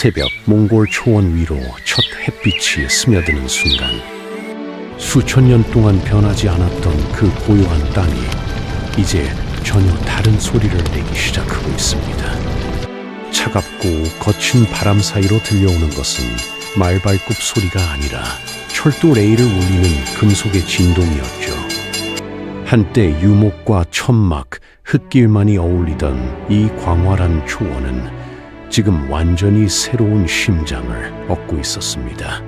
새벽 몽골 초원 위로 첫 햇빛이 스며드는 순간, 수천 년 동안 변하지 않았던 그 고요한 땅이 이제 전혀 다른 소리를 내기 시작하고 있습니다. 차갑고 거친 바람 사이로 들려오는 것은 말발굽 소리가 아니라 철도 레일을 울리는 금속의 진동이었죠. 한때 유목과 천막, 흙길만이 어울리던 이 광활한 초원은 지금 완전히 새로운 심장을 얻고 있었습니다.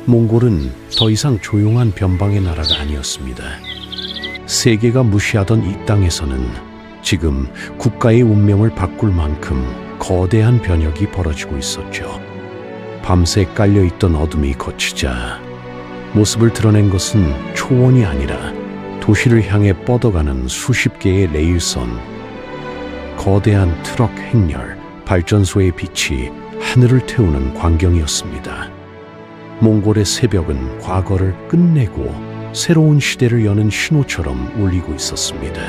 몽골은 더 이상 조용한 변방의 나라가 아니었습니다. 세계가 무시하던 이 땅에서는 지금 국가의 운명을 바꿀 만큼 거대한 변혁이 벌어지고 있었죠. 밤새 깔려있던 어둠이 걷히자 모습을 드러낸 것은 초원이 아니라 도시를 향해 뻗어가는 수십 개의 레일선, 거대한 트럭 행렬, 발전소의 빛이 하늘을 태우는 광경이었습니다. 몽골의 새벽은 과거를 끝내고 새로운 시대를 여는 신호처럼 울리고 있었습니다.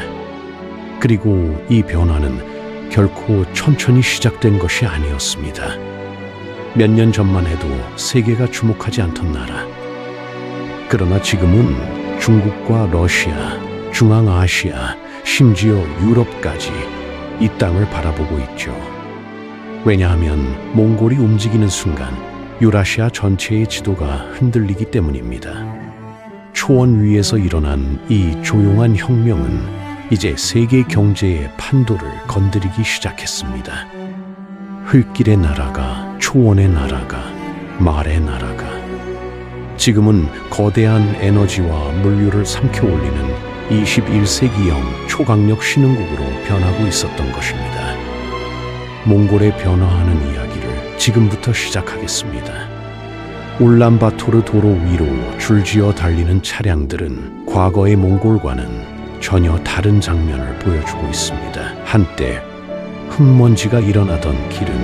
그리고 이 변화는 결코 천천히 시작된 것이 아니었습니다. 몇 년 전만 해도 세계가 주목하지 않던 나라. 그러나 지금은 중국과 러시아, 중앙아시아, 심지어 유럽까지 이 땅을 바라보고 있죠. 왜냐하면 몽골이 움직이는 순간 유라시아 전체의 지도가 흔들리기 때문입니다. 초원 위에서 일어난 이 조용한 혁명은 이제 세계 경제의 판도를 건드리기 시작했습니다. 흙길의 나라가, 초원의 나라가, 말의 나라가 지금은 거대한 에너지와 물류를 삼켜 올리는 21세기형 초강력 신흥국으로 변하고 있었던 것입니다. 몽골의 변화하는 이야기를 지금부터 시작하겠습니다. 울란바토르 도로 위로 줄지어 달리는 차량들은 과거의 몽골과는 전혀 다른 장면을 보여주고 있습니다. 한때 흙먼지가 일어나던 길은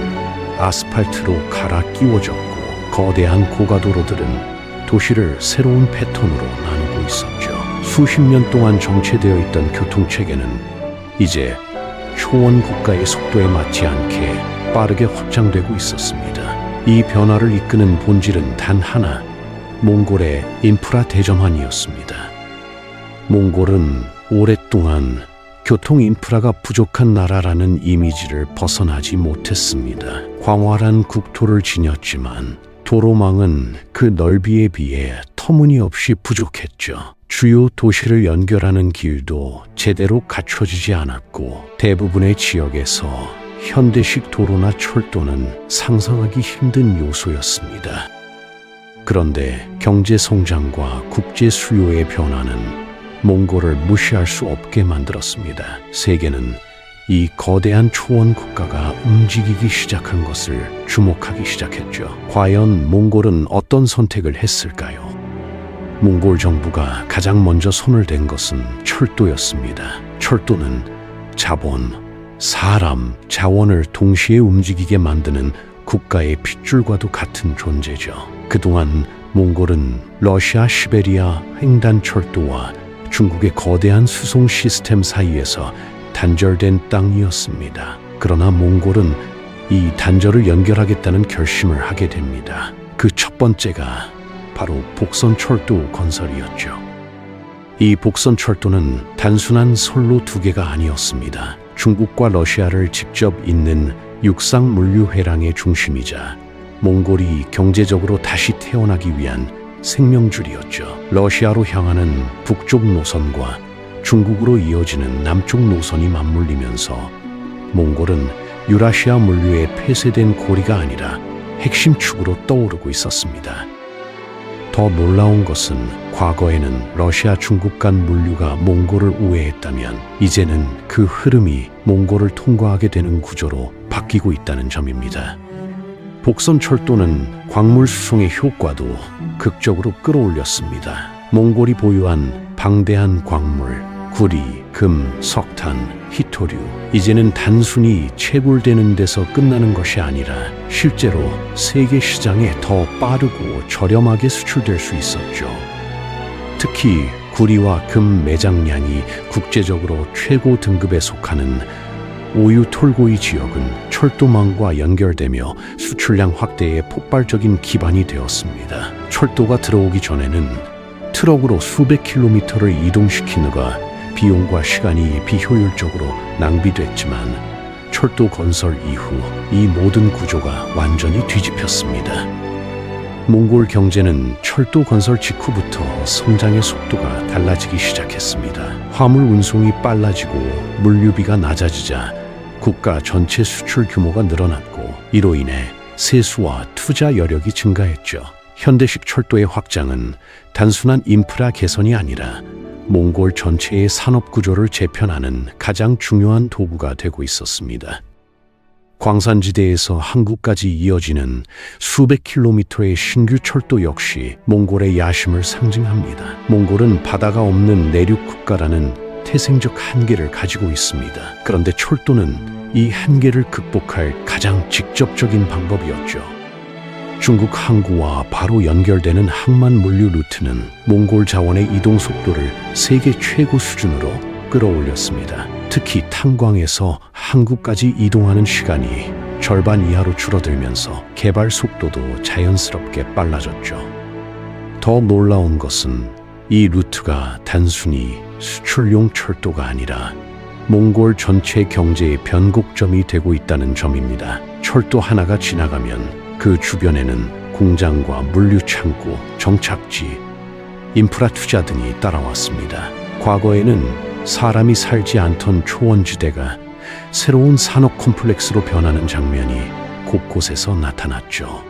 아스팔트로 갈아 끼워졌고, 거대한 고가도로들은 도시를 새로운 패턴으로 나누고 있었죠. 수십 년 동안 정체되어 있던 교통체계는 이제 초원 국가의 속도에 맞지 않게 빠르게 확장되고 있었습니다. 이 변화를 이끄는 본질은 단 하나, 몽골의 인프라 대전환이었습니다. 몽골은 오랫동안 교통 인프라가 부족한 나라라는 이미지를 벗어나지 못했습니다. 광활한 국토를 지녔지만 도로망은 그 넓이에 비해 터무니없이 부족했죠. 주요 도시를 연결하는 길도 제대로 갖춰지지 않았고, 대부분의 지역에서 현대식 도로나 철도는 상상하기 힘든 요소였습니다. 그런데 경제 성장과 국제 수요의 변화는 몽골을 무시할 수 없게 만들었습니다. 세계는 이 거대한 초원 국가가 움직이기 시작한 것을 주목하기 시작했죠. 과연 몽골은 어떤 선택을 했을까요? 몽골 정부가 가장 먼저 손을 댄 것은 철도였습니다. 철도는 자본, 사람, 자원을 동시에 움직이게 만드는 국가의 핏줄과도 같은 존재죠. 그동안 몽골은 러시아 시베리아 횡단 철도와 중국의 거대한 수송 시스템 사이에서 단절된 땅이었습니다. 그러나 몽골은 이 단절을 연결하겠다는 결심을 하게 됩니다. 그 첫 번째가 바로 복선철도 건설이었죠. 이 복선철도는 단순한 선로 두 개가 아니었습니다. 중국과 러시아를 직접 잇는 육상 물류 회랑의 중심이자 몽골이 경제적으로 다시 태어나기 위한 생명줄이었죠. 러시아로 향하는 북쪽 노선과 중국으로 이어지는 남쪽 노선이 맞물리면서 몽골은 유라시아 물류의 폐쇄된 고리가 아니라 핵심 축으로 떠오르고 있었습니다. 더 놀라운 것은 과거에는 러시아 중국 간 물류가 몽골을 우회했다면 이제는 그 흐름이 몽골을 통과하게 되는 구조로 바뀌고 있다는 점입니다. 복선철도는 광물 수송의 효과도 극적으로 끌어올렸습니다. 몽골이 보유한 방대한 광물, 구리, 금, 석탄, 히토류, 이제는 단순히 채굴되는 데서 끝나는 것이 아니라 실제로 세계 시장에 더 빠르고 저렴하게 수출될 수 있었죠. 특히 구리와 금 매장량이 국제적으로 최고 등급에 속하는 오유 톨고이 지역은 철도망과 연결되며 수출량 확대에 폭발적인 기반이 되었습니다. 철도가 들어오기 전에는 트럭으로 수백 킬로미터를 이동시키느라 비용과 시간이 비효율적으로 낭비됐지만 철도 건설 이후 이 모든 구조가 완전히 뒤집혔습니다. 몽골 경제는 철도 건설 직후부터 성장의 속도가 달라지기 시작했습니다. 화물 운송이 빨라지고 물류비가 낮아지자 국가 전체 수출 규모가 늘어났고 이로 인해 세수와 투자 여력이 증가했죠. 현대식 철도의 확장은 단순한 인프라 개선이 아니라 몽골 전체의 산업 구조를 재편하는 가장 중요한 도구가 되고 있었습니다. 광산지대에서 한국까지 이어지는 수백 킬로미터의 신규 철도 역시 몽골의 야심을 상징합니다. 몽골은 바다가 없는 내륙 국가라는 태생적 한계를 가지고 있습니다. 그런데 철도는 이 한계를 극복할 가장 직접적인 방법이었죠. 중국 항구와 바로 연결되는 항만 물류 루트는 몽골 자원의 이동 속도를 세계 최고 수준으로 끌어올렸습니다. 특히 탄광에서 한국까지 이동하는 시간이 절반 이하로 줄어들면서 개발 속도도 자연스럽게 빨라졌죠. 더 놀라운 것은 이 루트가 단순히 수출용 철도가 아니라 몽골 전체 경제의 변곡점이 되고 있다는 점입니다. 철도 하나가 지나가면 그 주변에는 공장과 물류 창고, 정착지, 인프라 투자 등이 따라왔습니다. 과거에는 사람이 살지 않던 초원지대가 새로운 산업 콤플렉스로 변하는 장면이 곳곳에서 나타났죠.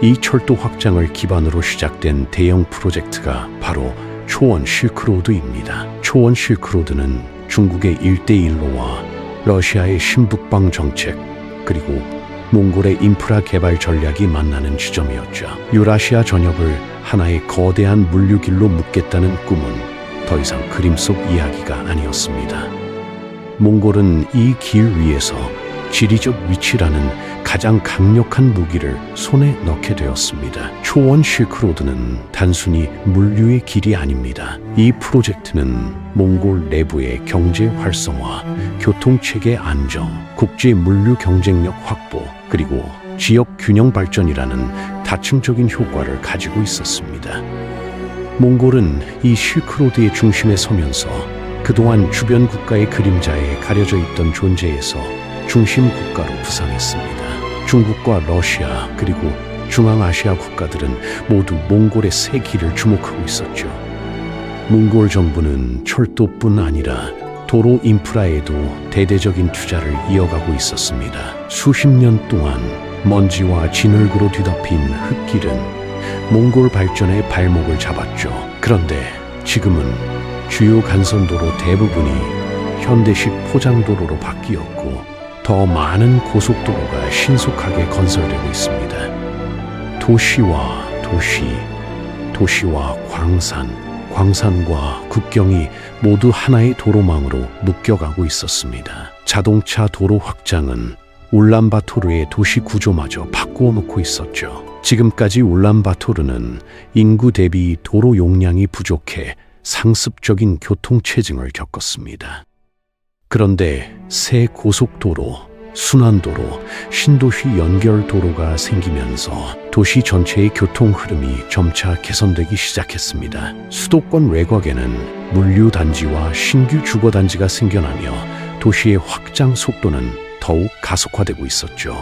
이 철도 확장을 기반으로 시작된 대형 프로젝트가 바로 초원 실크로드입니다. 초원 실크로드는 중국의 일대일로와 러시아의 신북방 정책, 그리고 몽골의 인프라 개발 전략이 만나는 지점이었죠. 유라시아 전역을 하나의 거대한 물류길로 묶겠다는 꿈은 더 이상 그림 속 이야기가 아니었습니다. 몽골은 이 길 위에서 지리적 위치라는 가장 강력한 무기를 손에 넣게 되었습니다. 초원 실크로드는 단순히 물류의 길이 아닙니다. 이 프로젝트는 몽골 내부의 경제 활성화, 교통체계 안정, 국제 물류 경쟁력 확보, 그리고 지역 균형 발전이라는 다층적인 효과를 가지고 있었습니다. 몽골은 이 실크로드의 중심에 서면서 그동안 주변 국가의 그림자에 가려져 있던 존재에서 중심 국가로 부상했습니다. 중국과 러시아 그리고 중앙아시아 국가들은 모두 몽골의 새 길을 주목하고 있었죠. 몽골 정부는 철도뿐 아니라 도로 인프라에도 대대적인 투자를 이어가고 있었습니다. 수십 년 동안 먼지와 진흙으로 뒤덮인 흙길은 몽골 발전의 발목을 잡았죠. 그런데 지금은 주요 간선도로 대부분이 현대식 포장도로로 바뀌었고 더 많은 고속도로가 신속하게 건설되고 있습니다. 도시와 도시, 도시와 광산, 광산과 국경이 모두 하나의 도로망으로 묶여가고 있었습니다. 자동차 도로 확장은 울란바토르의 도시 구조마저 바꾸어 놓고 있었죠. 지금까지 울란바토르는 인구 대비 도로 용량이 부족해 상습적인 교통체증을 겪었습니다. 그런데 새 고속도로, 순환도로, 신도시 연결도로가 생기면서 도시 전체의 교통 흐름이 점차 개선되기 시작했습니다. 수도권 외곽에는 물류단지와 신규 주거단지가 생겨나며 도시의 확장 속도는 더욱 가속화되고 있었죠.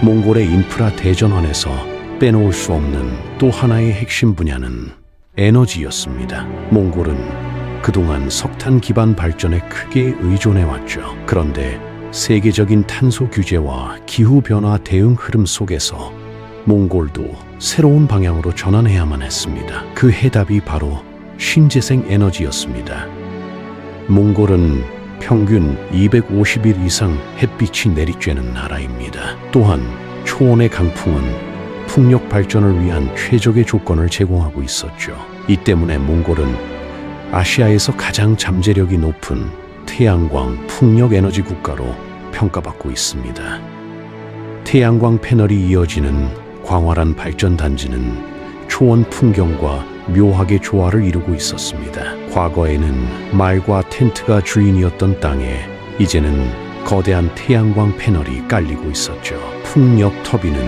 몽골의 인프라 대전환에서 빼놓을 수 없는 또 하나의 핵심 분야는 에너지였습니다. 몽골은 그동안 석탄 기반 발전에 크게 의존해왔죠. 그런데 세계적인 탄소 규제와 기후변화 대응 흐름 속에서 몽골도 새로운 방향으로 전환해야만 했습니다. 그 해답이 바로 신재생 에너지였습니다. 몽골은 평균 250일 이상 햇빛이 내리쬐는 나라입니다. 또한 초원의 강풍은 풍력 발전을 위한 최적의 조건을 제공하고 있었죠. 이 때문에 몽골은 아시아에서 가장 잠재력이 높은 태양광 풍력 에너지 국가로 평가받고 있습니다. 태양광 패널이 이어지는 광활한 발전 단지는 초원 풍경과 묘하게 조화를 이루고 있었습니다. 과거에는 말과 텐트가 주인이었던 땅에 이제는 거대한 태양광 패널이 깔리고 있었죠. 풍력 터빈은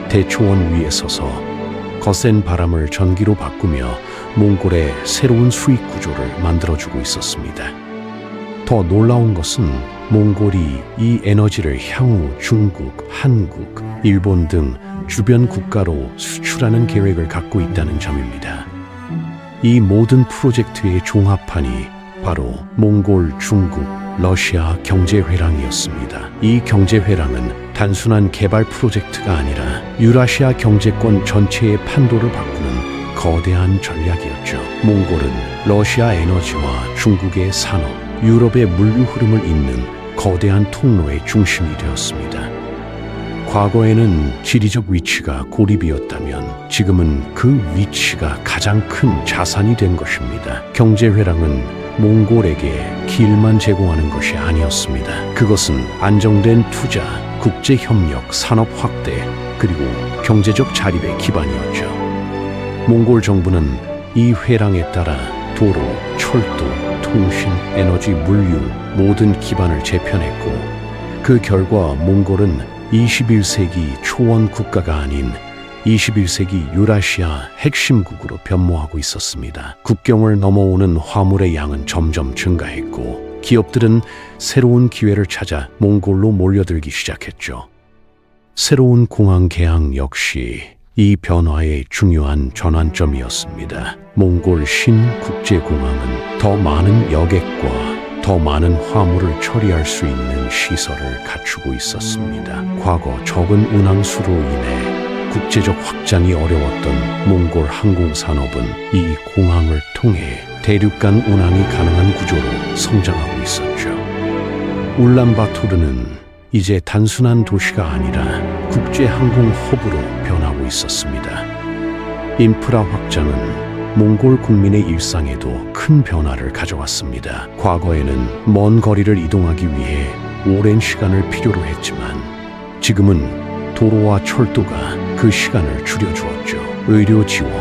대초원 위에 서서 거센 바람을 전기로 바꾸며 몽골의 새로운 수익 구조를 만들어주고 있었습니다. 더 놀라운 것은 몽골이 이 에너지를 향후 중국, 한국, 일본 등 주변 국가로 수출하는 계획을 갖고 있다는 점입니다. 이 모든 프로젝트의 종합판이 바로 몽골, 중국, 러시아 경제회랑이었습니다. 이 경제회랑은 단순한 개발 프로젝트가 아니라 유라시아 경제권 전체의 판도를 바꾸는 거대한 전략이었죠. 몽골은 러시아 에너지와 중국의 산업, 유럽의 물류 흐름을 잇는 거대한 통로의 중심이 되었습니다. 과거에는 지리적 위치가 고립이었다면 지금은 그 위치가 가장 큰 자산이 된 것입니다. 경제회랑은 몽골에게 길만 제공하는 것이 아니었습니다. 그것은 안정된 투자, 국제협력, 산업 확대, 그리고 경제적 자립의 기반이었죠. 몽골 정부는 이 회랑에 따라 도로, 철도, 통신, 에너지, 물류 모든 기반을 재편했고 그 결과 몽골은 21세기 초원 국가가 아닌 21세기 유라시아 핵심국으로 변모하고 있었습니다. 국경을 넘어오는 화물의 양은 점점 증가했고 기업들은 새로운 기회를 찾아 몽골로 몰려들기 시작했죠. 새로운 공항 개항 역시 이 변화의 중요한 전환점이었습니다. 몽골 신국제공항은 더 많은 여객과 더 많은 화물을 처리할 수 있는 시설을 갖추고 있었습니다. 과거 적은 운항수로 인해 국제적 확장이 어려웠던 몽골 항공산업은 이 공항을 통해 대륙 간 운항이 가능한 구조로 성장하고 있었죠. 울란바토르는 이제 단순한 도시가 아니라 국제항공 허브로 변하고 있었습니다. 인프라 확장은 몽골 국민의 일상에도 큰 변화를 가져왔습니다. 과거에는 먼 거리를 이동하기 위해 오랜 시간을 필요로 했지만 지금은 도로와 철도가 그 시간을 줄여주었죠. 의료 지원,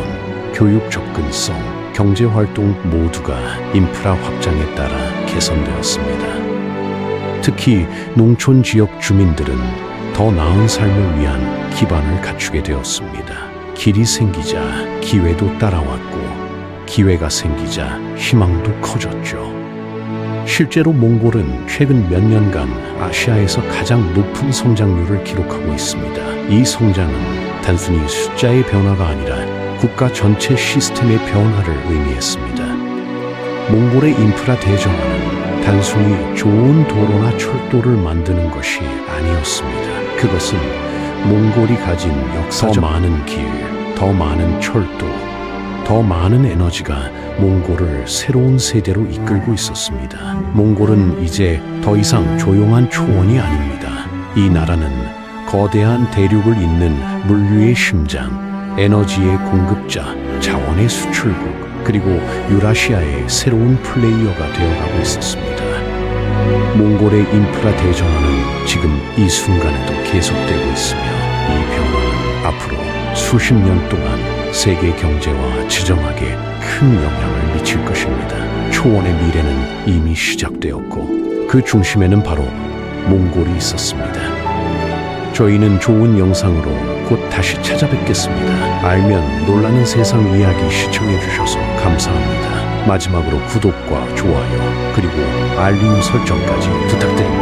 교육 접근성, 경제활동 모두가 인프라 확장에 따라 개선되었습니다. 특히 농촌 지역 주민들은 더 나은 삶을 위한 기반을 갖추게 되었습니다. 길이 생기자 기회도 따라왔고 기회가 생기자 희망도 커졌죠. 실제로 몽골은 최근 몇 년간 아시아에서 가장 높은 성장률을 기록하고 있습니다. 이 성장은 단순히 숫자의 변화가 아니라 국가 전체 시스템의 변화를 의미했습니다. 몽골의 인프라 대전환은 단순히 좋은 도로나 철도를 만드는 것이 아니었습니다. 그것은 몽골이 가진 역사적 더 많은 길, 더 많은 철도, 더 많은 에너지가 몽골을 새로운 세대로 이끌고 있었습니다. 몽골은 이제 더 이상 조용한 초원이 아닙니다. 이 나라는 거대한 대륙을 잇는 물류의 심장, 에너지의 공급자, 자원의 수출국, 그리고 유라시아의 새로운 플레이어가 되어가고 있었습니다. 몽골의 인프라 대전환은 지금 이 순간에도 계속되고 있으며 이 변화는 앞으로 수십 년 동안 세계 경제와 지정학에 큰 영향을 미칠 것입니다. 초원의 미래는 이미 시작되었고 그 중심에는 바로 몽골이 있었습니다. 저희는 좋은 영상으로 곧 다시 찾아뵙겠습니다. 알면 놀라는 세상 이야기 시청해주셔서 감사합니다. 마지막으로 구독과 좋아요 그리고 알림 설정까지 부탁드립니다.